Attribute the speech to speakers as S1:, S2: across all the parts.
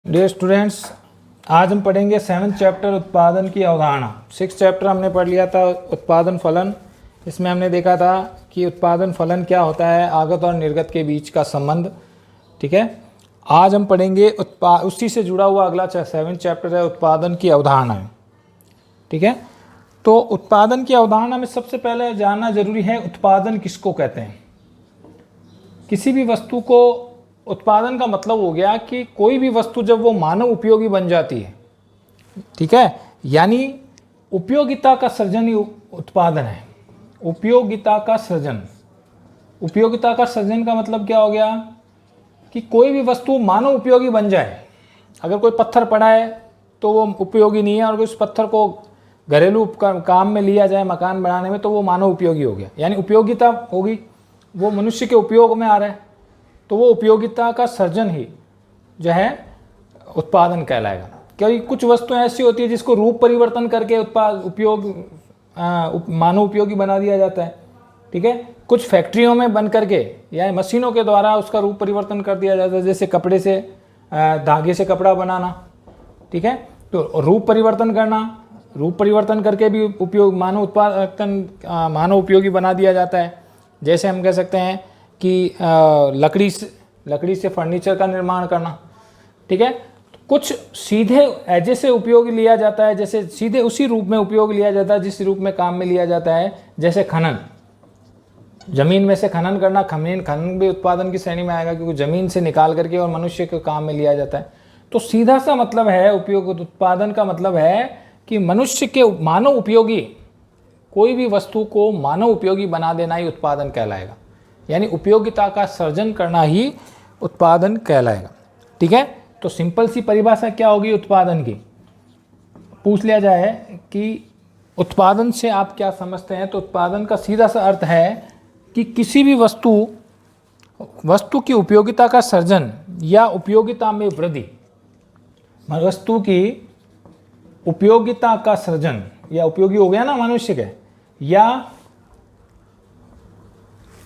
S1: Dear students, आज हम पढ़ेंगे 7th चैप्टर उत्पादन की अवधारणा। 6th चैप्टर हमने पढ़ लिया था उत्पादन फलन। इसमें हमने देखा था कि उत्पादन फलन क्या होता है, आगत और निर्गत के बीच का संबंध। ठीक है, आज हम पढ़ेंगे उसी से जुड़ा हुआ अगला 7th चैप्टर है उत्पादन की अवधारणा। ठीक है, तो उत्पादन की अवधारणा में सबसे पहले जानना जरूरी है उत्पादन किसको कहते हैं। किसी भी वस्तु को उत्पादन का मतलब हो गया कि कोई भी वस्तु जब वो मानव उपयोगी बन जाती है, ठीक है, यानी उपयोगिता का सृजन ही उत्पादन है। उपयोगिता का सृजन, उपयोगिता का सृजन का मतलब क्या हो गया कि कोई भी वस्तु मानव उपयोगी बन जाए। अगर कोई पत्थर पड़ा है तो वो उपयोगी नहीं है, और उस पत्थर को घरेलू काम में लिया जाए मकान बनाने में तो वो मानव उपयोगी हो गया, यानी उपयोगिता होगी, वो मनुष्य के उपयोग में आ रहा है, तो वो उपयोगिता का सर्जन ही जो है उत्पादन कहलाएगा। क्योंकि कुछ वस्तुएं ऐसी होती है जिसको रूप परिवर्तन करके मानव उपयोगी बना दिया जाता है। ठीक है, कुछ फैक्ट्रियों में बन करके या मशीनों के द्वारा उसका रूप परिवर्तन कर दिया जाता है, जैसे कपड़े से धागे से कपड़ा बनाना। ठीक है, तो रूप परिवर्तन करके भी उपयोग मानव उपयोगी बना दिया जाता है। जैसे हम कह सकते हैं कि लकड़ी से फर्नीचर का निर्माण करना। ठीक है, कुछ सीधे एजे से उपयोग लिया जाता है, जैसे सीधे उसी रूप में उपयोग लिया जाता है जिस रूप में काम में लिया जाता है, जैसे खनन, जमीन में से खनन करना। खनन भी उत्पादन की श्रेणी में आएगा, क्योंकि जमीन से निकाल करके और मनुष्य के काम में लिया जाता है। तो सीधा सा मतलब है उत्पादन का मतलब है कि मनुष्य के मानव उपयोगी, कोई भी वस्तु को मानव उपयोगी बना देना ही उत्पादन कहलाएगा, यानी उपयोगिता का सर्जन करना ही उत्पादन कहलाएगा। ठीक है, तो सिंपल सी परिभाषा क्या होगी उत्पादन की, पूछ लिया जाए कि उत्पादन से आप क्या समझते हैं, तो उत्पादन का सीधा सा अर्थ है कि किसी भी वस्तु की उपयोगिता का सर्जन या उपयोगिता में वृद्धि। वस्तु की उपयोगिता का सृजन या उपयोगी हो गया ना मनुष्य के, या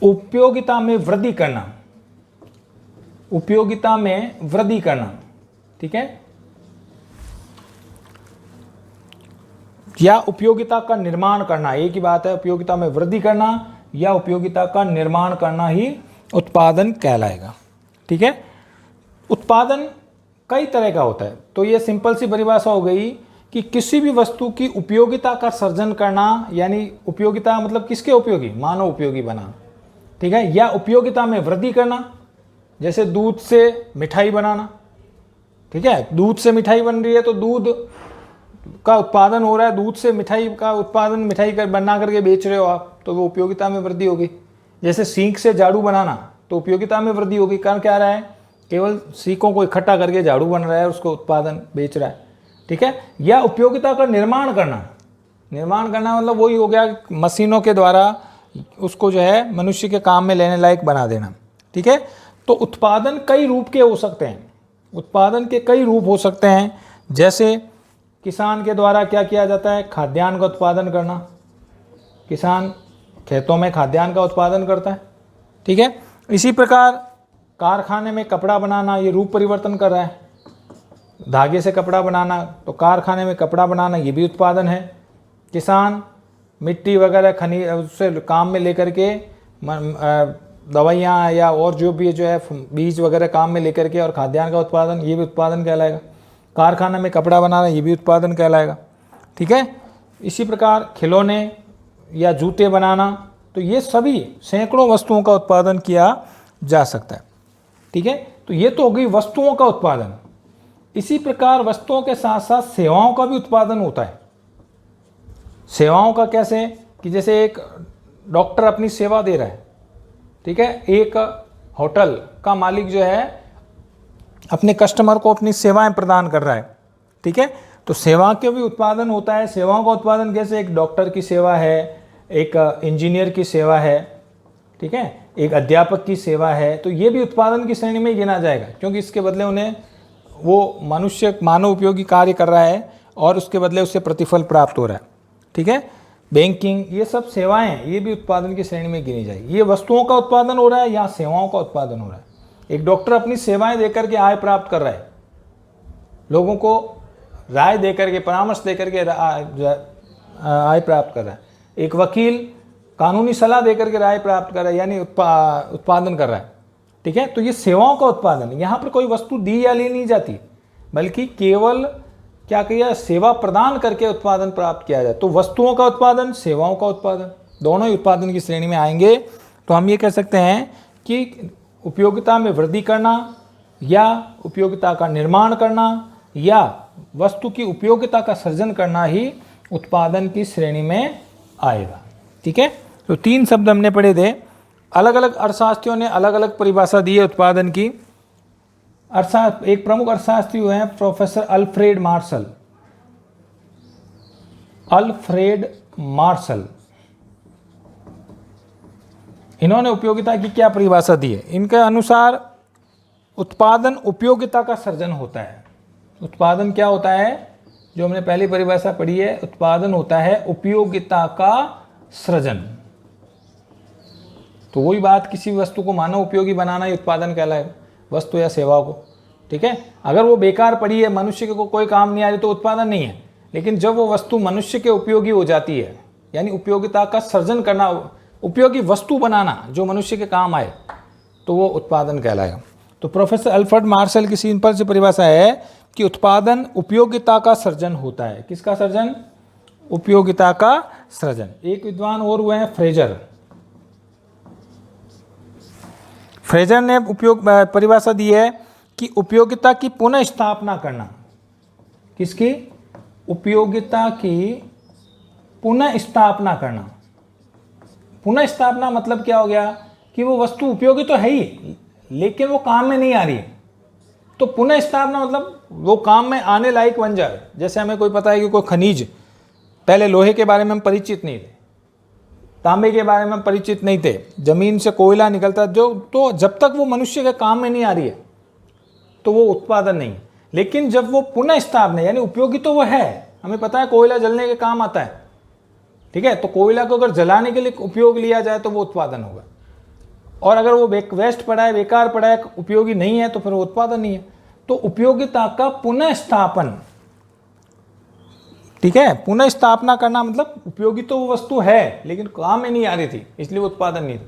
S1: उपयोगिता में वृद्धि करना, उपयोगिता में वृद्धि करना। ठीक है, या उपयोगिता का निर्माण करना, एक ही बात है। उपयोगिता में वृद्धि करना या उपयोगिता का निर्माण करना ही उत्पादन कहलाएगा। ठीक है, उत्पादन कई तरह का होता है, तो ये सिंपल सी परिभाषा हो गई कि किसी भी वस्तु की उपयोगिता का सर्जन करना, यानी उपयोगिता मतलब किसके उपयोगी, मानव उपयोगी बनाना। ठीक है, या उपयोगिता में वृद्धि करना, जैसे दूध से मिठाई बनाना। ठीक है, दूध से मिठाई बन रही है तो दूध का उत्पादन हो रहा है, दूध से मिठाई का उत्पादन, मिठाई बना करके बेच रहे हो आप, तो वो उपयोगिता में वृद्धि होगी। जैसे सीख से झाड़ू बनाना, तो उपयोगिता में वृद्धि होगी, कारण क्या रहा है, केवल सीखों को इकट्ठा करके झाड़ू बन रहा है, उसको उत्पादन बेच रहा है। ठीक है, या उपयोगिता का निर्माण करना, निर्माण करना मतलब वही हो गया मशीनों के द्वारा उसको जो है मनुष्य के काम में लेने लायक बना देना। ठीक है, तो उत्पादन कई रूप के हो सकते हैं, उत्पादन के कई रूप हो सकते हैं। जैसे किसान के द्वारा क्या किया जाता है, खाद्यान्न का उत्पादन करना, किसान खेतों में खाद्यान्न का उत्पादन करता है। ठीक है, इसी प्रकार कारखाने में कपड़ा बनाना, ये रूप परिवर्तन कर रहा है, धागे से कपड़ा बनाना, तो कारखाने में कपड़ा बनाना ये भी उत्पादन है। किसान मिट्टी वगैरह खनिज उससे काम में लेकर के दवाइयाँ या और जो भी जो है बीज वगैरह काम में लेकर के और खाद्यान्न का उत्पादन, ये भी उत्पादन कहलाएगा। कारखाना में कपड़ा बनाना ये भी उत्पादन कहलाएगा। ठीक है, इसी प्रकार खिलौने या जूते बनाना, तो ये सभी सैकड़ों वस्तुओं का उत्पादन किया जा सकता है। ठीक है, तो ये तो हो गई वस्तुओं का उत्पादन। इसी प्रकार वस्तुओं के साथ साथ सेवाओं का भी उत्पादन होता है। सेवाओं का कैसे, कि जैसे एक डॉक्टर अपनी सेवा दे रहा है, ठीक है, एक होटल का मालिक जो है अपने कस्टमर को अपनी सेवाएं प्रदान कर रहा है। ठीक है, तो सेवा के भी उत्पादन होता है। सेवाओं का उत्पादन कैसे, एक डॉक्टर की सेवा है, एक इंजीनियर की सेवा है, ठीक है, एक अध्यापक की सेवा है, तो ये भी उत्पादन की श्रेणी में गिना जाएगा, क्योंकि इसके बदले उन्हें वो मनुष्य मानव उपयोगी कार्य कर रहा है और उसके बदले उससे प्रतिफल प्राप्त हो रहा है। ठीक है, बैंकिंग, ये सब सेवाएं, ये भी उत्पादन की श्रेणी में गिनी जाएगी। ये वस्तुओं का उत्पादन हो रहा है या सेवाओं का उत्पादन हो रहा है। एक डॉक्टर अपनी सेवाएं देकर के आय प्राप्त कर रहा है, लोगों को राय देकर के, परामर्श देकर के आय प्राप्त कर रहा है। एक वकील कानूनी सलाह देकर के राय प्राप्त कर रहा है, यानी उत्पादन कर रहा है। ठीक है, तो ये सेवाओं का उत्पादन है। यहाँ पर कोई वस्तु दी या ली नहीं जाती, बल्कि केवल क्या किया, सेवा प्रदान करके उत्पादन प्राप्त किया जाए। तो वस्तुओं का उत्पादन, सेवाओं का उत्पादन, दोनों ही उत्पादन की श्रेणी में आएंगे। तो हम ये कह सकते हैं कि उपयोगिता में वृद्धि करना या उपयोगिता का निर्माण करना या वस्तु की उपयोगिता का सृजन करना ही उत्पादन की श्रेणी में आएगा। ठीक है, तो 3 शब्द हमने पढ़े थे। अलग अलग अर्थशास्त्रियों ने अलग अलग परिभाषा दी है उत्पादन की। एक प्रमुख अर्थशास्त्री हुए हैं प्रोफेसर अल्फ्रेड मार्शल। इन्होंने उपयोगिता की क्या परिभाषा दी है? इनके अनुसार उत्पादन उपयोगिता का सृजन होता है। उत्पादन क्या होता है? जो हमने पहली परिभाषा पढ़ी है, उत्पादन होता है उपयोगिता का सृजन। तो वही बात, किसी वस्तु को मानव उपयोगी बनाना ही उत्पादन कहलाएगा, वस्तु या सेवा को। ठीक है, अगर वो बेकार पड़ी है, मनुष्य को कोई काम नहीं आ रही, तो उत्पादन नहीं है। लेकिन जब वो वस्तु मनुष्य के उपयोगी हो जाती है, यानी उपयोगिता का सृजन करना, उपयोगी वस्तु बनाना जो मनुष्य के काम आए, तो वो उत्पादन कहलाएगा। तो प्रोफेसर अल्फ्रेड मार्शल की सिंपल सी परिभाषा है कि उत्पादन उपयोगिता का सृजन होता है। किसका सृजन? उपयोगिता का सृजन। एक विद्वान और हुए हैं फ्रेजर ने परिभाषा दी है कि उपयोगिता की पुनः स्थापना करना। किसकी? उपयोगिता की पुनः स्थापना करना। पुनः स्थापना मतलब क्या हो गया कि वो वस्तु उपयोगी तो है ही, लेकिन वो काम में नहीं आ रही है। तो पुनः स्थापना मतलब वो काम में आने लायक बन जाए। जैसे हमें कोई पता है कि कोई खनिज, पहले लोहे के बारे में हम परिचित नहीं थे, तांबे के बारे में हम परिचित नहीं थे, जमीन से कोयला निकलता जो, तो जब तक वो मनुष्य के काम में नहीं आ रही है तो वो उत्पादन नहीं। लेकिन जब वो पुनः स्थापना, यानी उपयोगी तो वो है, हमें पता है कोयला जलने के काम आता है। ठीक है, तो कोयला को अगर जलाने के लिए उपयोग लिया जाए तो वो उत्पादन होगा। और अगर वो वेस्ट पड़ा है, बेकार पड़ा है, उपयोगी नहीं है, तो फिर वो उत्पादन नहीं है। तो उपयोगिता का पुनः स्थापन, ठीक है, पुनः स्थापना करना मतलब उपयोगी तो वो वस्तु है, लेकिन काम में नहीं आ रही थी, इसलिए वो उत्पादन नहीं था,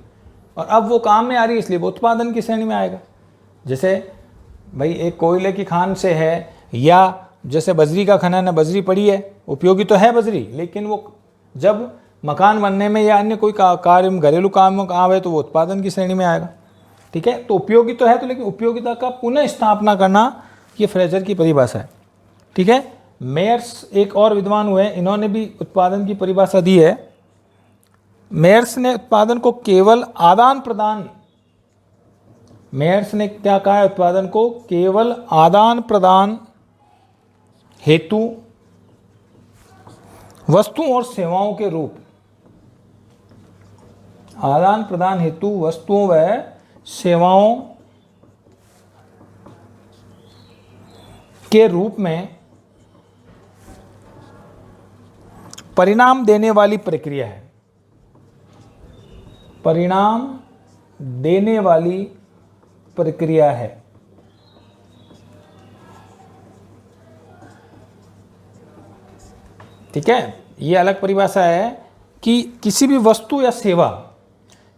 S1: और अब वो काम में आ रही है, इसलिए वो उत्पादन की श्रेणी में आएगा। जैसे भाई एक कोयले की खान से है, या जैसे बजरी का खनन है, बजरी पड़ी है, उपयोगी तो है बजरी, लेकिन वो जब मकान बनने में या अन्य कोई कार्य, घरेलू काम में काम है, तो वो उत्पादन की श्रेणी में आएगा। ठीक है, तो उपयोगी तो है, तो लेकिन उपयोगिता का पुनः स्थापना करना, ये फ्रेजर की परिभाषा है। ठीक है, मेयर्स एक और विद्वान हुए, इन्होंने भी उत्पादन की परिभाषा दी है। मेयर्स ने उत्पादन को केवल आदान प्रदान, मेयर्स ने क्या कहा है? उत्पादन को केवल आदान प्रदान हेतु वस्तुओं और सेवाओं के रूप, आदान प्रदान हेतु वस्तुओं व सेवाओं के रूप में परिणाम देने वाली प्रक्रिया है। परिणाम देने वाली प्रक्रिया है। ठीक है, ये अलग परिभाषा है कि किसी भी वस्तु या सेवा,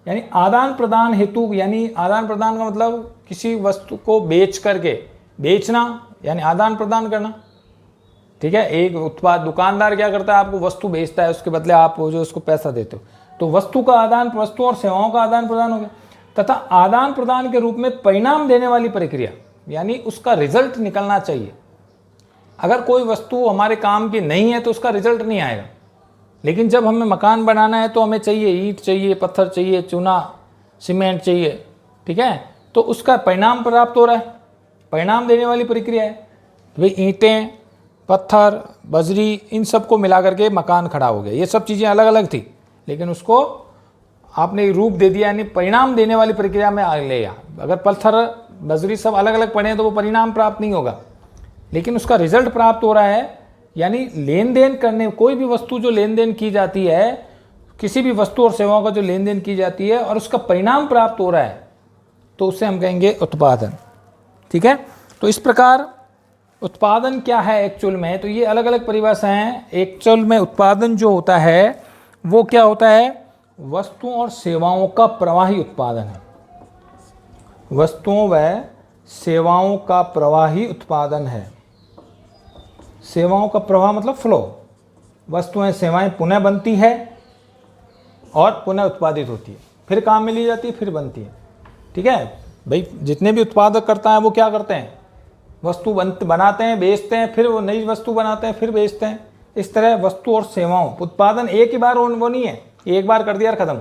S1: यानी आदान प्रदान हेतु, यानी आदान प्रदान का मतलब किसी वस्तु को बेच करके, बेचना यानी आदान प्रदान करना। ठीक है, एक उत्पाद, दुकानदार क्या करता है? आपको वस्तु बेचता है, उसके बदले आप जो उसको पैसा देते हो, तो वस्तु का आदान, वस्तु और सेवाओं का आदान प्रदान हो गया। तथा आदान प्रदान के रूप में परिणाम देने वाली प्रक्रिया, यानी उसका रिजल्ट निकलना चाहिए। अगर कोई वस्तु हमारे काम की नहीं है तो उसका रिजल्ट नहीं आएगा। लेकिन जब हमें मकान बनाना है तो हमें चाहिए ईंट चाहिए, पत्थर चाहिए, चूना, सीमेंट चाहिए। ठीक है, तो उसका परिणाम प्राप्त हो रहा है, परिणाम देने वाली प्रक्रिया है। भाई ईंटें, पत्थर, बजरी, इन सब को मिला करके मकान खड़ा हो गया। ये सब चीज़ें अलग अलग थी, लेकिन उसको आपने रूप दे दिया, यानी परिणाम देने वाली प्रक्रिया में ले गया। अगर पत्थर, बजरी सब अलग अलग पड़े तो वो परिणाम प्राप्त नहीं होगा, लेकिन उसका रिजल्ट प्राप्त हो रहा है। यानी लेन देन करने, कोई भी वस्तु जो लेन देन की जाती है, किसी भी वस्तु और सेवाओं का जो लेन देन की जाती है और उसका परिणाम प्राप्त हो रहा है, तो उसे हम कहेंगे उत्पादन। ठीक है, तो इस प्रकार उत्पादन क्या है एक्चुअल में, तो ये अलग अलग परिभाषाएं हैं। एक्चुअल में उत्पादन जो होता है वो क्या होता है, वस्तुओं और सेवाओं का प्रवाही उत्पादन है। वस्तुओं व सेवाओं का प्रवाही उत्पादन है। सेवाओं का प्रवाह मतलब फ्लो, वस्तुएं सेवाएं पुनः बनती है और पुनः उत्पादित होती है, फिर काम में ली जाती है, फिर बनती है। ठीक है भाई, जितने भी उत्पादक करता है वो क्या करते हैं, वस्तु बनाते हैं, बेचते हैं, फिर वो नई वस्तु बनाते हैं, फिर बेचते हैं। इस तरह वस्तु और सेवाओं, उत्पादन एक ही बार वो नहीं है, एक बार कर दिया और खत्म,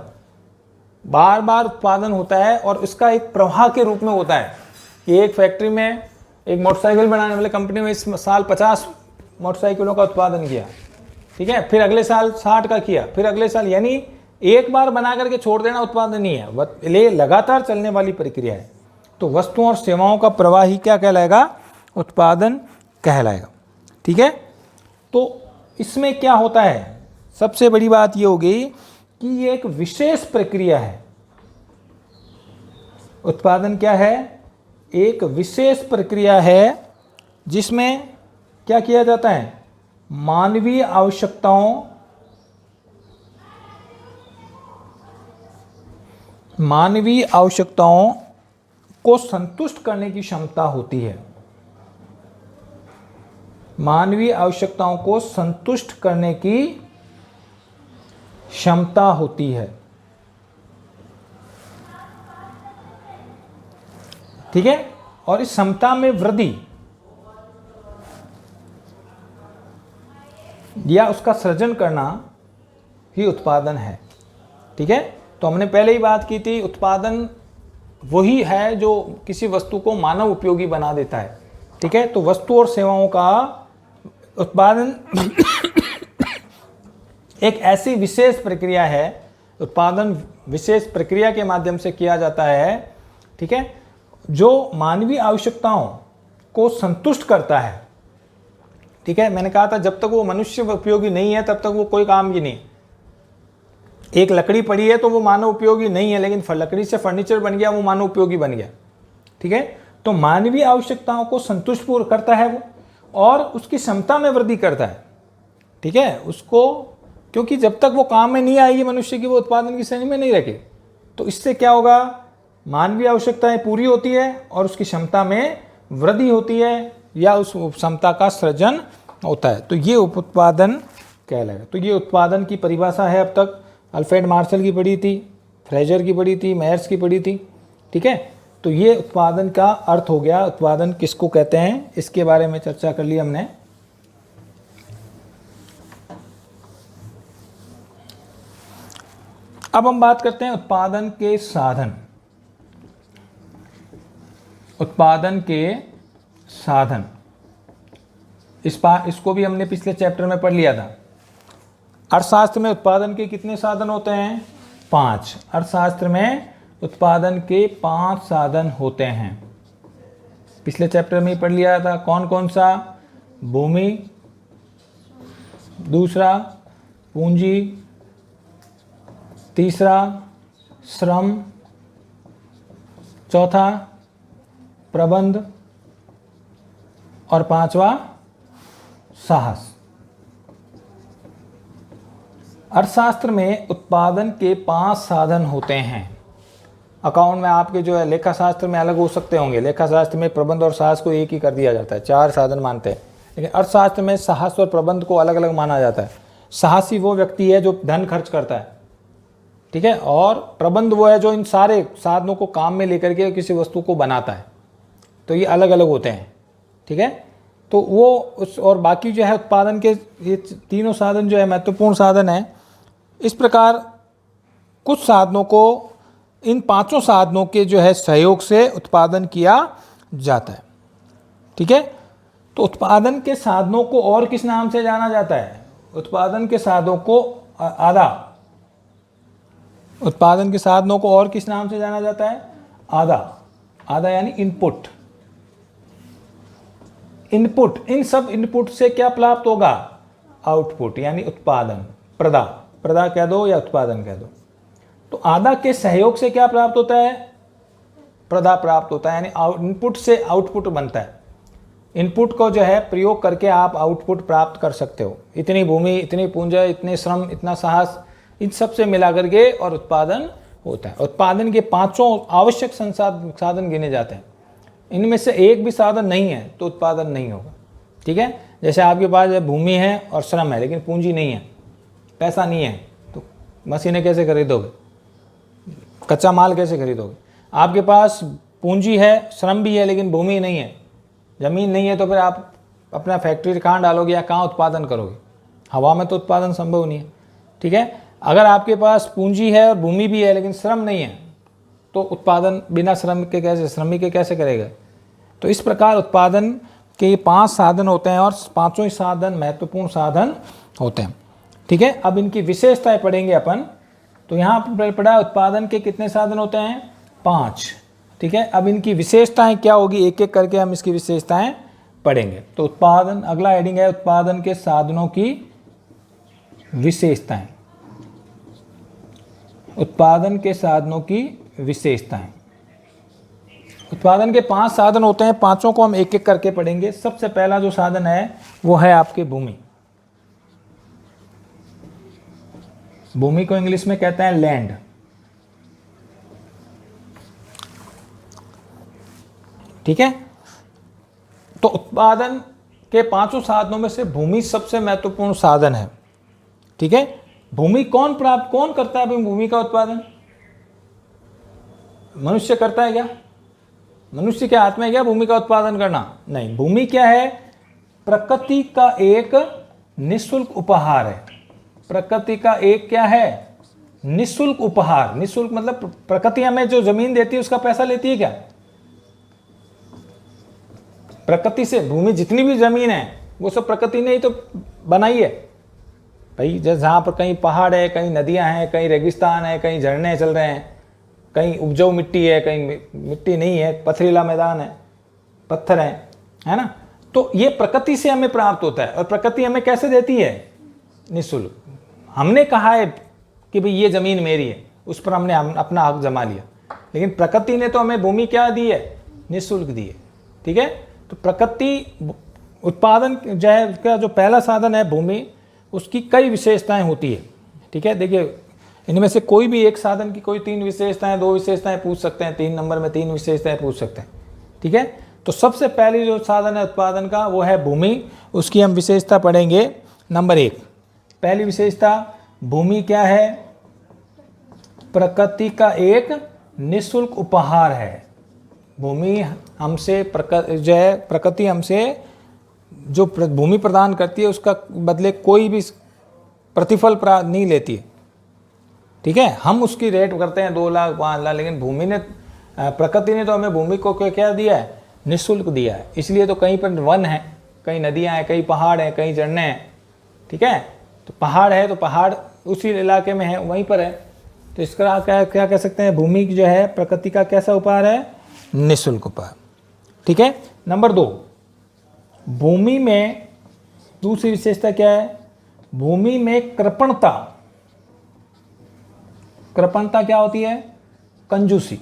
S1: बार बार उत्पादन होता है और इसका एक प्रवाह के रूप में होता है। एक फैक्ट्री में एक मोटरसाइकिल बनाने वाले कंपनी में इस साल 50 मोटरसाइकिलों का उत्पादन किया, ठीक है, फिर अगले साल 60 का किया, फिर अगले साल, यानी एक बार बना करके छोड़ देना उत्पादन नहीं है, ये लगातार चलने वाली प्रक्रिया है। तो वस्तुओं और सेवाओं का प्रवाह ही क्या कहलाएगा, उत्पादन कहलाएगा। ठीक है, तो इसमें क्या होता है, सबसे बड़ी बात ये होगी कि ये एक विशेष प्रक्रिया है। उत्पादन क्या है, एक विशेष प्रक्रिया है जिसमें क्या किया जाता है, मानवीय आवश्यकताओं को संतुष्ट करने की क्षमता होती है। मानवीय आवश्यकताओं को संतुष्ट करने की क्षमता होती है। ठीक है, और इस क्षमता में वृद्धि या उसका सृजन करना ही उत्पादन है। ठीक है, तो हमने पहले ही बात की थी, उत्पादन वही है जो किसी वस्तु को मानव उपयोगी बना देता है। ठीक है, तो वस्तु और सेवाओं का उत्पादन एक ऐसी विशेष प्रक्रिया है, उत्पादन विशेष प्रक्रिया के माध्यम से किया जाता है। ठीक है, जो मानवीय आवश्यकताओं को संतुष्ट करता है। ठीक है, मैंने कहा था जब तक वो मनुष्य उपयोगी नहीं है तब तक वो कोई काम की नहीं। एक लकड़ी पड़ी है तो वो मानव उपयोगी नहीं है, लेकिन लकड़ी से फर्नीचर बन गया, वो मानव उपयोगी बन गया। ठीक है, तो मानवीय आवश्यकताओं को संतुष्ट पूर्ण करता है वो, और उसकी क्षमता में वृद्धि करता है। ठीक है, उसको, क्योंकि जब तक वो काम में नहीं आएगी मनुष्य की, वो उत्पादन की श्रेणी में नहीं रखे, तो इससे क्या होगा, मानवीय आवश्यकताएं पूरी होती है और उसकी क्षमता में वृद्धि होती है या उस क्षमता का सृजन होता है, तो ये उत्पादन कहलाएगा। तो ये उत्पादन की परिभाषा है। अब तक अल्फ्रेड मार्शल की पढ़ी थी, फ्रेजर की पढ़ी थी, मेयर्स की पढ़ी थी। ठीक है, तो ये उत्पादन का अर्थ हो गया, उत्पादन किसको कहते हैं, इसके बारे में चर्चा कर ली हमने। अब हम बात करते हैं उत्पादन के साधन। उत्पादन के साधन, इसको भी हमने पिछले चैप्टर में पढ़ लिया था। अर्थशास्त्र में उत्पादन के कितने साधन होते हैं, 5। अर्थशास्त्र में उत्पादन के 5 साधन होते हैं, पिछले चैप्टर में ही पढ़ लिया था। कौन कौन सा, भूमि, दूसरा पूंजी, तीसरा श्रम, चौथा प्रबंध, और 5वां साहस। अर्थशास्त्र में उत्पादन के 5 साधन होते हैं। अकाउंट में आपके जो है, लेखा शास्त्र में अलग हो सकते होंगे, लेखा शास्त्र में प्रबंध और साहस को एक ही कर दिया जाता है, 4 साधन मानते हैं, लेकिन अर्थशास्त्र में साहस और प्रबंध को अलग अलग माना जाता है। साहसी वो व्यक्ति है जो धन खर्च करता है, ठीक है, और प्रबंध वो है जो इन सारे साधनों को काम में लेकर के किसी वस्तु को बनाता है। तो ये अलग अलग होते हैं। ठीक है, तो वो उस, और बाकी जो है उत्पादन के ये तीनों साधन जो है महत्वपूर्ण साधन है। इस प्रकार कुछ साधनों को, इन 5 साधनों के जो है सहयोग से उत्पादन किया जाता है। ठीक है, तो उत्पादन के साधनों को और किस नाम से जाना जाता है, उत्पादन के साधनों को उत्पादन के साधनों को और किस नाम से जाना जाता है, आधा यानी इनपुट। इन सब इनपुट से क्या प्राप्त होगा, आउटपुट यानी उत्पादन। प्रदा कह दो या उत्पादन कह दो। तो आधा के सहयोग से क्या प्राप्त होता है, प्रदा प्राप्त होता है, यानी इनपुट से आउटपुट बनता है। इनपुट को जो है प्रयोग करके आप आउटपुट प्राप्त कर सकते हो। इतनी भूमि, इतनी पूंजी, इतने श्रम, इतना साहस, इन सब से मिला करके और उत्पादन होता है। उत्पादन के 5 आवश्यक साधन गिने जाते हैं। इनमें से एक भी साधन नहीं है तो उत्पादन नहीं होगा। ठीक है, जैसे आपके पास भूमि है और श्रम है लेकिन पूंजी नहीं है, पैसा नहीं है, तो मशीनें कैसे खरीदोगे, कच्चा माल कैसे खरीदोगे? आपके पास पूंजी है, श्रम भी है लेकिन भूमि नहीं है, ज़मीन नहीं है, तो फिर आप अपना फैक्ट्री कहाँ डालोगे या कहाँ उत्पादन करोगे? हवा में तो उत्पादन संभव नहीं है। ठीक है, अगर आपके पास पूंजी है और भूमि भी है लेकिन श्रम नहीं है तो उत्पादन बिना श्रमिक के कैसे करेगा? तो इस प्रकार उत्पादन के 5 साधन होते हैं और 5 ही साधन महत्वपूर्ण साधन होते हैं। ठीक है, अब इनकी विशेषताएं पढ़ेंगे अपन। तो यहाँ पर पढ़ा उत्पादन के कितने साधन होते हैं? 5। ठीक है, अब इनकी विशेषताएं क्या होगी, एक एक करके हम इसकी विशेषताएं पढ़ेंगे। तो उत्पादन, अगला हेडिंग है उत्पादन के साधनों की विशेषताएं। उत्पादन के साधनों की विशेषताएं। उत्पादन के 5 साधन होते हैं, 5 को हम एक एक करके पढ़ेंगे। सबसे पहला जो साधन है वो है आपके भूमि। भूमि को इंग्लिश में कहते हैं लैंड। ठीक है, तो उत्पादन के 5 साधनों में से भूमि सबसे महत्वपूर्ण साधन है। ठीक है, भूमि कौन करता है अभी भूमि का उत्पादन? मनुष्य करता है क्या? मनुष्य के हाथ में है क्या भूमि का उत्पादन करना? नहीं। भूमि क्या है? प्रकृति का एक निःशुल्क उपहार है। प्रकृति का एक क्या है? निःशुल्क उपहार। निःशुल्क मतलब प्रकृति हमें जो जमीन देती है उसका पैसा लेती है क्या? प्रकृति से भूमि, जितनी भी जमीन है वो सब प्रकृति ने ही तो बनाई है भाई। जहाँ पर कहीं पहाड़ है, कहीं नदियां हैं, कहीं रेगिस्तान है, कहीं झरने चल रहे हैं, कहीं उपजाऊ मिट्टी है, कहीं मिट्टी नहीं है, पथरीला मैदान है, पत्थर है ना? तो ये प्रकृति से हमें प्राप्त होता है। और प्रकृति हमें कैसे देती है? निःशुल्क। हमने कहा है कि भाई ये जमीन मेरी है, उस पर हमने अपना हक जमा लिया, लेकिन प्रकृति ने तो हमें भूमि क्या दी है? निःशुल्क दी है। ठीक है, तो प्रकृति उत्पादन जो है का जो पहला साधन है भूमि, उसकी कई विशेषताएं होती है। ठीक है, देखिए इनमें से कोई भी एक साधन की कोई 3 विशेषताएं, 2 विशेषताएं पूछ सकते हैं, 3 नंबर में 3 विशेषताएं पूछ सकते हैं। ठीक है, तो सबसे पहली जो साधन है उत्पादन का वो है भूमि। उसकी हम विशेषता पढ़ेंगे। नंबर 1, पहली विशेषता, भूमि क्या है? प्रकृति का एक निःशुल्क उपहार है। भूमि हमसे प्रकृति हमसे जो भूमि प्रदान करती है उसका बदले कोई भी प्रतिफल नहीं लेती है। ठीक है, हम उसकी रेट करते हैं 2 लाख 5 लाख, लेकिन भूमि ने, प्रकृति ने तो हमें भूमि को क्या दिया है? निःशुल्क दिया है। इसलिए तो कहीं पर वन है, कहीं नदियां हैं, कहीं पहाड़ हैं, कहीं झरने हैं। ठीक है, तो पहाड़ है तो पहाड़ उसी इलाके में है, वहीं पर है। तो इसका क्या कह सकते हैं? भूमि जो है प्रकृति का कैसा उपहार है? निःशुल्क उपहार। ठीक है, नंबर 2, भूमि में दूसरी विशेषता क्या है? भूमि में कृपणता। कृपणता क्या होती है? कंजूसी।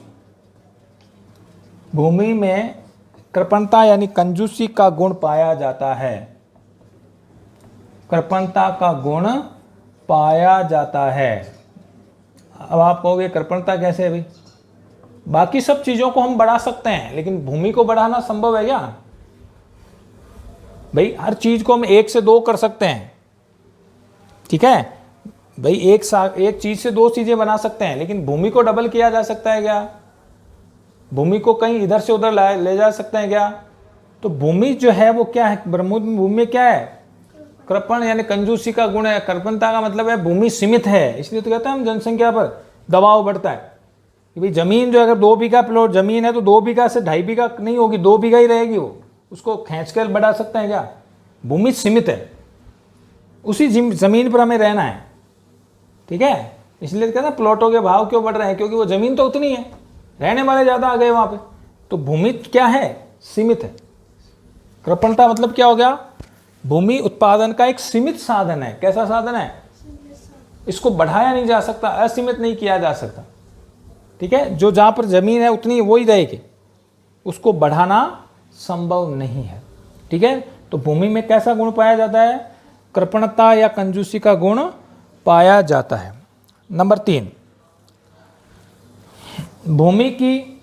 S1: भूमि में कृपणता यानी कंजूसी का गुण पाया जाता है। कृपणता का गुण पाया जाता है। अब आप कहोगे कृपणता कैसे है भाई? बाकी सब चीजों को हम बढ़ा सकते हैं लेकिन भूमि को बढ़ाना संभव है क्या भाई? हर चीज को हम 1 से 2 कर सकते हैं। ठीक है भाई, एक चीज से 2 चीजें बना सकते हैं, लेकिन भूमि को डबल किया जा सकता है क्या? भूमि को कहीं इधर से उधर ले जा सकते हैं क्या? तो भूमि जो है वो क्या है? भूमि में क्या है? कृपण यानी कंजूसी का गुण है। कृपणता का मतलब है भूमि सीमित है। इसलिए तो कहते हैं हम जनसंख्या पर दबाव बढ़ता है कि भाई जमीन जो अगर 2 बीघा प्लॉट जमीन है तो 2 बीघा से 2.5 बीघा नहीं होगी, 2 बीघा ही रहेगी। वो उसको खींच कर बढ़ा सकते हैं क्या? भूमि सीमित है, उसी जमीन पर हमें रहना है। ठीक है, इसलिए कहते हैं प्लॉटों के भाव क्यों बढ़ रहे हैं? क्योंकि वो जमीन तो उतनी है, रहने वाले ज्यादा आ गए वहां पे। तो भूमि क्या है? सीमित है। कृपणता मतलब क्या हो गया? भूमि उत्पादन का एक सीमित साधन है। कैसा साधन है? इसको बढ़ाया नहीं जा सकता, असीमित नहीं किया जा सकता। ठीक है, जो जहां पर जमीन है उतनी वही रहेगी, उसको बढ़ाना संभव नहीं है। ठीक है, तो भूमि में कैसा गुण पाया जाता है? कृपणता या कंजूसी का गुण पाया जाता है। नंबर 3, भूमि की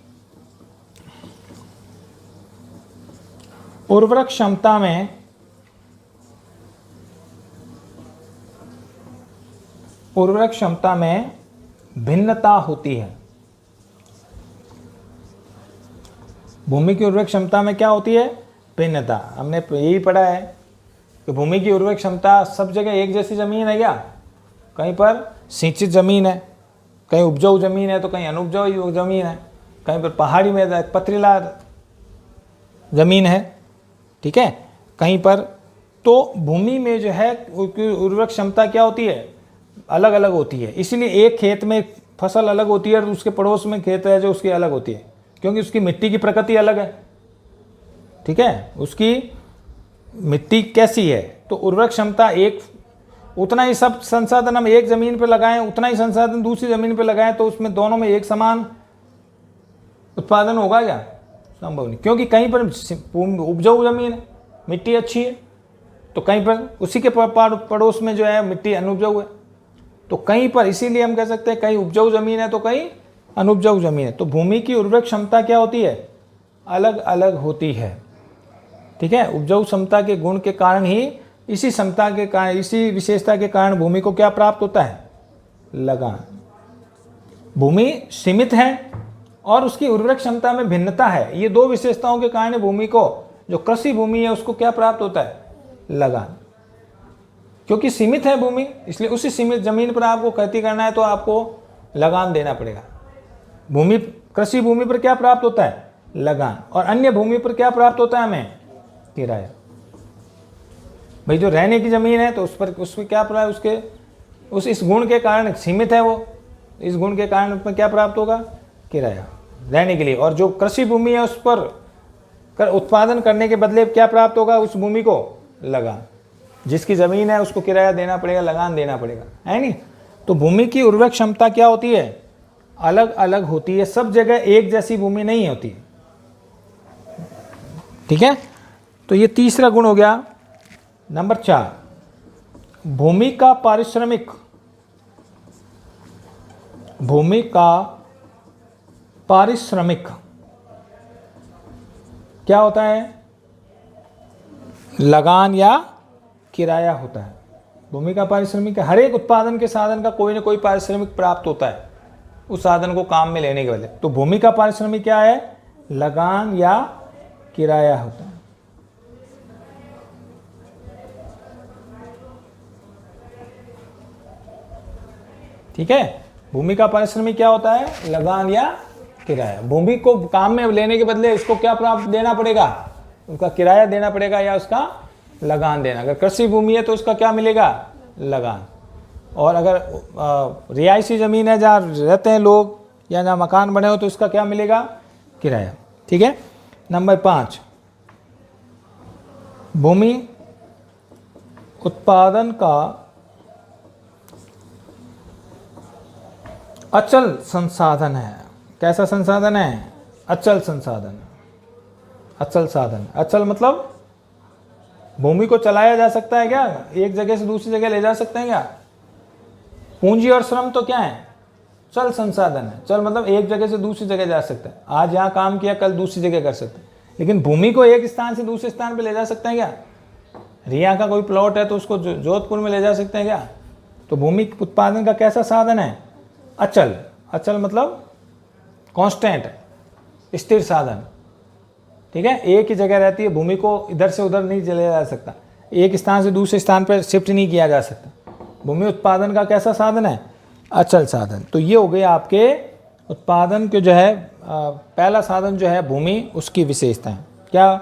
S1: उर्वरक क्षमता में भिन्नता होती है। भूमि की उर्वरक क्षमता में क्या होती है? भिन्नता। हमने यही पढ़ा है कि भूमि की उर्वरक क्षमता सब जगह एक जैसी जमीन है क्या? कहीं पर सिंचित जमीन है, कहीं उपजाऊ जमीन है, तो कहीं अनुपजाऊ जमीन है, कहीं पर पहाड़ी में पथरीला जमीन है, ठीक है, कहीं पर। तो भूमि में जो है उर्वरक क्षमता क्या होती है? अलग अलग होती है। इसीलिए एक खेत में फसल अलग होती है और उसके पड़ोस में खेत है जो उसकी अलग होती है, क्योंकि उसकी मिट्टी की प्रकृति अलग है, ठीक है, उसकी मिट्टी कैसी है। तो उर्वरक क्षमता एक, उतना ही सब संसाधन हम एक ज़मीन पर लगाएं, उतना ही संसाधन दूसरी ज़मीन पर लगाएं, तो उसमें दोनों में एक समान उत्पादन होगा क्या? संभव नहीं, क्योंकि कहीं पर उपजाऊ ज़मीन है, मिट्टी अच्छी है, तो कहीं पर उसी के पड़ोस में जो है मिट्टी अनुपजाऊ है, तो कहीं पर, इसीलिए हम कह सकते हैं कहीं उपजाऊ ज़मीन है तो कहीं अनुपजाऊ ज़मीन है। तो भूमि की उर्वरक क्षमता क्या होती है? अलग अलग होती है, ठीक है। उपजाऊ क्षमता के गुण के कारण ही, इसी क्षमता के कारण, इसी विशेषता के कारण भूमि को क्या प्राप्त होता है? लगान। भूमि सीमित है और उसकी उर्वरक क्षमता में भिन्नता है। ये दो विशेषताओं के कारण भूमि को, जो कृषि भूमि है, उसको क्या प्राप्त होता है? लगान। क्योंकि सीमित है भूमि, इसलिए उसी सीमित जमीन पर आपको खेती करना है तो आपको लगान देना पड़ेगा। भूमि, कृषि भूमि पर क्या प्राप्त होता है? लगान। और अन्य भूमि पर क्या प्राप्त होता है हमें? किराया। भाई जो रहने की जमीन है तो उस पर क्या प्राप्त, उसके उस इस गुण के कारण सीमित है वो, इस गुण के कारण उसमें क्या प्राप्त होगा? किराया, रहने के लिए। और जो कृषि भूमि है उस पर उत्पादन करने के बदले क्या प्राप्त होगा? उस भूमि को लगान। जिसकी ज़मीन है उसको किराया देना पड़ेगा, लगान देना पड़ेगा, है नहीं? तो भूमि की उर्वरक क्षमता क्या होती है? अलग अलग होती है, सब जगह एक जैसी भूमि नहीं होती, ठीक है। तो ये तीसरा गुण हो गया। नंबर 4, भूमि का पारिश्रमिक क्या होता है? लगान या किराया होता है। भूमि का पारिश्रमिक, हर एक उत्पादन के साधन का कोई ना कोई पारिश्रमिक प्राप्त होता है उस साधन को काम में लेने के बदले। तो भूमि का पारिश्रमिक क्या है? लगान या किराया होता है, ठीक है। भूमि का पारिश्रमिक क्या होता है? लगान या किराया। भूमि को काम में लेने के बदले इसको क्या प्राप्त देना पड़ेगा? उसका किराया देना पड़ेगा या उसका लगान देना। अगर कृषि भूमि है तो उसका क्या मिलेगा? लगान। और अगर रिहायशी ज़मीन है जहाँ रहते हैं लोग या जहाँ मकान बने हो तो इसका क्या मिलेगा? किराया, ठीक है। नंबर 5, भूमि उत्पादन का अचल संसाधन है। कैसा संसाधन है? अचल संसाधन, अचल साधन। अचल मतलब भूमि को चलाया जा सकता है क्या? एक जगह से दूसरी जगह ले जा सकते हैं क्या? पूंजी और श्रम तो क्या है? चल संसाधन है। चल मतलब एक जगह से दूसरी जगह जा सकता है, आज यहाँ काम किया कल दूसरी जगह कर सकते हैं। लेकिन भूमि को एक स्थान से दूसरे स्थान पर ले जा सकते हैं क्या? रिया का कोई प्लॉट है तो उसको जोधपुर में ले जा सकते हैं क्या? तो भूमि उत्पादन का कैसा साधन है? अचल। अचल मतलब कांस्टेंट, स्थिर साधन, ठीक है। एक ही जगह रहती है, भूमि को इधर से उधर नहीं चले जा सकता, एक स्थान से दूसरे स्थान पर शिफ्ट नहीं किया जा सकता। भूमि उत्पादन का कैसा साधन है? अचल साधन। तो ये हो गए आपके उत्पादन के जो है पहला साधन जो है भूमि, उसकी विशेषताएं। क्या?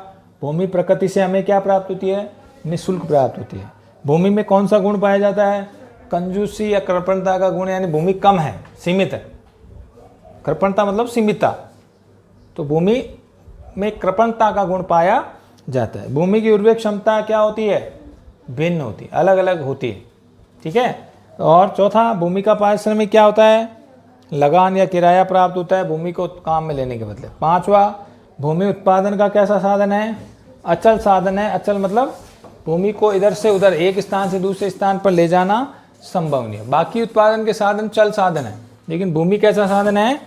S1: भूमि प्रकृति से हमें क्या प्राप्त होती है? निःशुल्क प्राप्त होती है। भूमि में कौन सा गुण पाया जाता है? कंजूसी या कृपणता का गुण, यानी भूमि कम है, सीमित है। कृपणता मतलब सीमितता, तो भूमि में कृपणता का गुण पाया जाता है। भूमि की उर्वरक क्षमता क्या होती है? भिन्न होती है, अलग अलग होती है, ठीक है। और चौथा, भूमि का पारिश्रमिक क्या होता है? लगान या किराया प्राप्त होता है भूमि को काम में लेने के बदले। 5वां, भूमि उत्पादन का कैसा साधन है? अचल साधन है। अचल मतलब भूमि को इधर से उधर एक स्थान से दूसरे स्थान पर ले जाना संभव नहीं है। बाकी उत्पादन के साधन चल साधन है, लेकिन भूमि कैसा साधन है?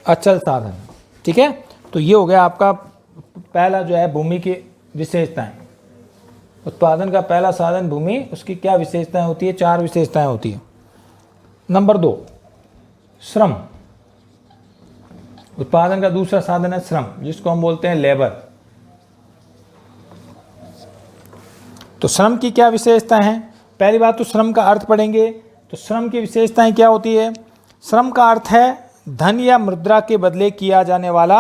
S1: अचल साधन। ठीक है, तो ये हो गया आपका पहला जो है भूमि की विशेषताएं। उत्पादन का पहला साधन भूमि, उसकी क्या विशेषताएं होती है? 4 विशेषताएं होती है। नंबर 2, श्रम। उत्पादन का दूसरा साधन है श्रम, जिसको हम बोलते हैं लेबर। तो श्रम की क्या विशेषताएं हैं? पहली बात तो श्रम का अर्थ पढ़ेंगे। तो श्रम की विशेषताएं क्या होती है? श्रम का अर्थ है धन या मुद्रा के बदले किया जाने वाला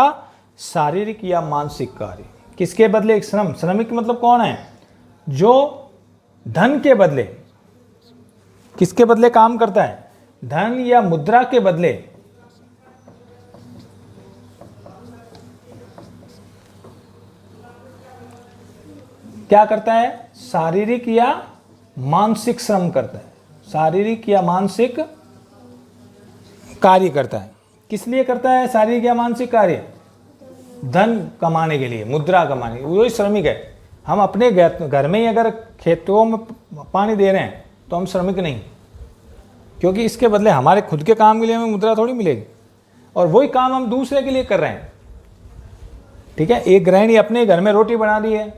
S1: शारीरिक या मानसिक कार्य। किसके बदले? श्रम। श्रमिक मतलब कौन है? जो धन के बदले, किसके बदले काम करता है? धन या मुद्रा के बदले क्या करता है? शारीरिक या मानसिक श्रम करता है। शारीरिक या मानसिक कार्य करता है। किस लिए करता है शारीरिक या मानसिक कार्य? धन कमाने के लिए, मुद्रा कमाने के लिए। वही श्रमिक है। हम अपने घर में ही अगर खेतों में पानी दे रहे हैं तो हम श्रमिक नहीं, क्योंकि इसके बदले हमारे खुद के काम के लिए हमें मुद्रा थोड़ी मिलेगी, और वही काम हम दूसरे के लिए कर रहे हैं। ठीक है, एक गृहिणी अपने घर में रोटी बना दी है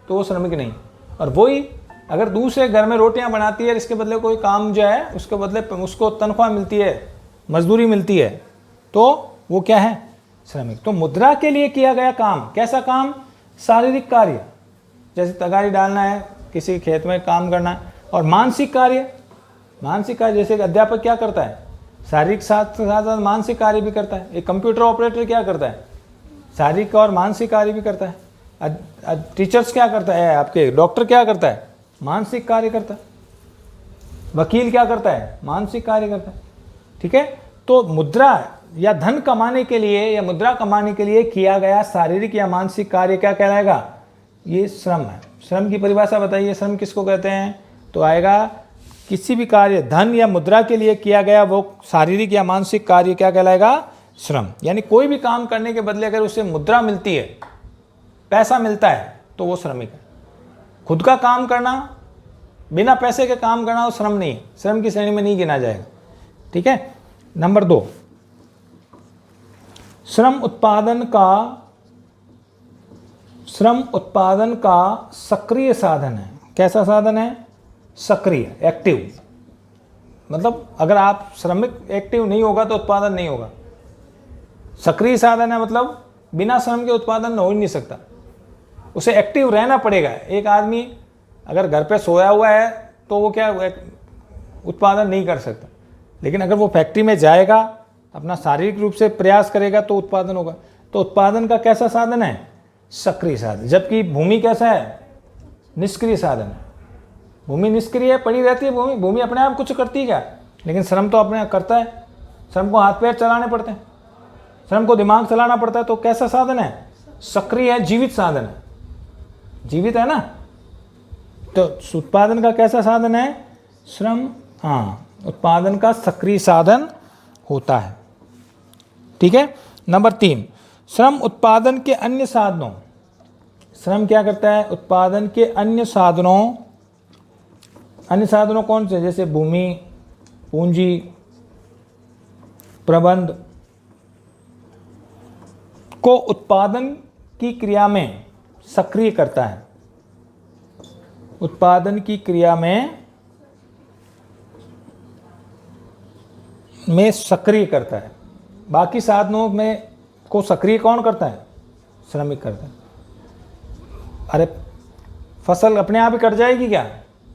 S1: तो वो श्रमिक नहीं, और वही अगर दूसरे घर में रोटियां बनाती है, इसके बदले कोई काम जो है उसके बदले उसको तनख्वाह मिलती है, मजदूरी मिलती है, तो वो क्या है? श्रमिक। तो मुद्रा के लिए किया गया काम, कैसा काम? शारीरिक कार्य, जैसे तगारी डालना है, किसी खेत में काम करना है। और मानसिक कार्य, मानसिक कार्य जैसे अध्यापक क्या करता है? शारीरिक साथ साथ मानसिक कार्य भी करता है। एक कंप्यूटर ऑपरेटर क्या करता है? शारीरिक और मानसिक कार्य भी करता है। टीचर्स क्या करता है? आपके डॉक्टर क्या करता है? मानसिक कार्य करता है। वकील क्या करता है? मानसिक कार्य करता है। ठीक है, तो मुद्रा या धन कमाने के लिए या मुद्रा कमाने के लिए किया गया शारीरिक या मानसिक कार्य क्या कहलाएगा? ये श्रम है। श्रम की परिभाषा बताइए, श्रम किसको कहते हैं? तो आएगा किसी भी कार्य धन या मुद्रा के लिए किया गया वो शारीरिक या मानसिक कार्य क्या कहलाएगा? श्रम। यानी कोई भी काम करने के बदले अगर उसे मुद्रा मिलती है, पैसा मिलता है, तो वो श्रमिक है। खुद का काम करना, बिना पैसे के काम करना वो श्रम नहीं है, श्रम की श्रेणी में नहीं गिना जाएगा। ठीक है, नंबर 2, श्रम उत्पादन का सक्रिय साधन है। कैसा साधन है? सक्रिय, एक्टिव। मतलब अगर आप श्रमिक एक्टिव नहीं होगा तो उत्पादन नहीं होगा। सक्रिय साधन है मतलब बिना श्रम के उत्पादन हो ही नहीं सकता, उसे एक्टिव रहना पड़ेगा। एक आदमी अगर घर पे सोया हुआ है तो वो क्या उत्पादन नहीं कर सकता, लेकिन अगर वो फैक्ट्री में जाएगा, अपना शारीरिक रूप से प्रयास करेगा तो उत्पादन होगा। तो उत्पादन का कैसा साधन है? सक्रिय साधन। जबकि भूमि कैसा है? निष्क्रिय साधन है। भूमि निष्क्रिय है, पड़ी रहती है भूमि, भूमि अपने आप कुछ करती है क्या? लेकिन श्रम तो अपने करता है। श्रम को हाथ पैर चलाने पड़ते हैं, श्रम को दिमाग चलाना पड़ता है। तो कैसा साधन है? सक्रिय है, जीवित साधन है। जीवित है ना। तो उत्पादन का कैसा साधन है? श्रम, हाँ, उत्पादन का सक्रिय साधन होता है। ठीक है, नंबर 3, श्रम उत्पादन के अन्य साधनों। श्रम क्या करता है? उत्पादन के अन्य साधनों। अन्य साधनों कौन से? जैसे भूमि, पूंजी, प्रबंध को उत्पादन की क्रिया में सक्रिय करता है। उत्पादन की क्रिया में सक्रिय करता है। बाकी साधनों में को सक्रिय कौन करता है? श्रमिक करता है। अरे फसल अपने आप ही कट जाएगी क्या?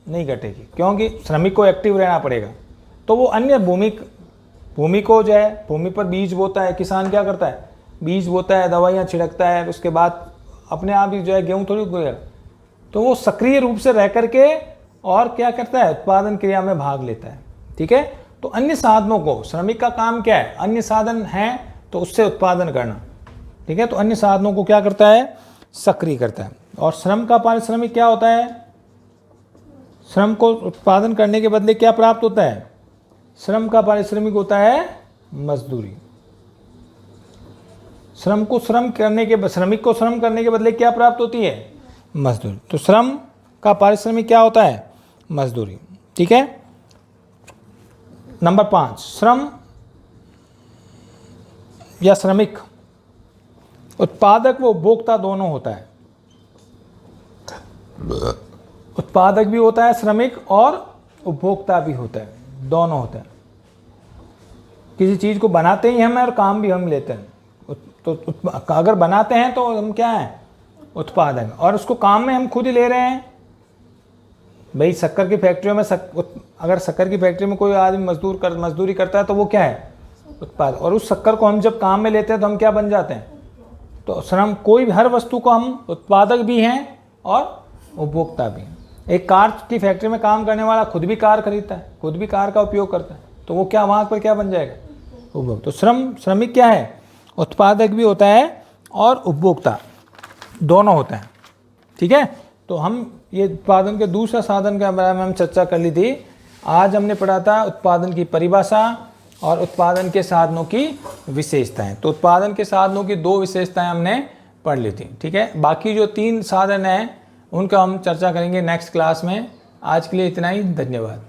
S1: नहीं कटेगी, क्योंकि श्रमिक को एक्टिव रहना पड़ेगा। तो वो अन्य भूमि को जो है, भूमि पर बीज बोता है, किसान क्या करता है? बीज बोता है, दवाइयाँ छिड़कता है, उसके बाद अपने आप ही जो है गेहूँ थोड़ी उगेगा। तो वो सक्रिय रूप से रह करके और क्या करता है? उत्पादन क्रिया में भाग लेता है। ठीक है, तो अन्य साधनों को, श्रमिक का काम क्या है? अन्य साधन हैं तो उससे उत्पादन करना। ठीक है, तो अन्य साधनों को क्या करता है? सक्रिय करता है। और श्रम का पारिश्रमिक क्या होता है? श्रम को उत्पादन करने के बदले क्या प्राप्त होता है? श्रम का पारिश्रमिक होता है मजदूरी। श्रमिक को श्रम करने के बदले क्या प्राप्त होती है? मजदूरी। तो श्रम का पारिश्रमिक क्या होता है? मजदूरी। ठीक है। नंबर 5, श्रम या श्रमिक उत्पादक व उपभोक्ता दोनों होता है। उत्पादक भी होता है श्रमिक, और उपभोक्ता भी होता है, दोनों होते हैं। किसी चीज़ को बनाते ही हम हैं और काम भी हम लेते हैं। तो अगर बनाते हैं तो हम क्या हैं? उत्पादक। और उसको काम में हम खुद ही ले रहे हैं। भाई शक्कर की फैक्ट्रियों में अगर शक्कर की फैक्ट्री में कोई आदमी मजदूरी करता है तो वो क्या है? उत्पाद। और उस शक्कर को हम जब काम में लेते हैं तो हम क्या बन जाते हैं? तो श्रम, कोई भी हर वस्तु को हम उत्पादक भी हैं और उपभोक्ता भी हैं। एक कार की फैक्ट्री में काम करने वाला खुद भी कार खरीदता है, खुद भी कार का उपयोग करता है, तो वो क्या वहाँ पर क्या बन जाएगा? उपभोक्ता। तो श्रमिक क्या है? उत्पादक भी होता है और उपभोक्ता दोनों होते हैं। ठीक है। तो हम ये उत्पादन के दूसरा साधन के बारे में हम चर्चा कर ली थी। आज हमने पढ़ा था उत्पादन की परिभाषा और उत्पादन के साधनों की विशेषताएं। तो उत्पादन के साधनों की 2 विशेषताएं हमने पढ़ ली थी। ठीक है। बाकी जो 3 साधन हैं उनका हम चर्चा करेंगे नेक्स्ट क्लास में। आज के लिए इतना ही। धन्यवाद।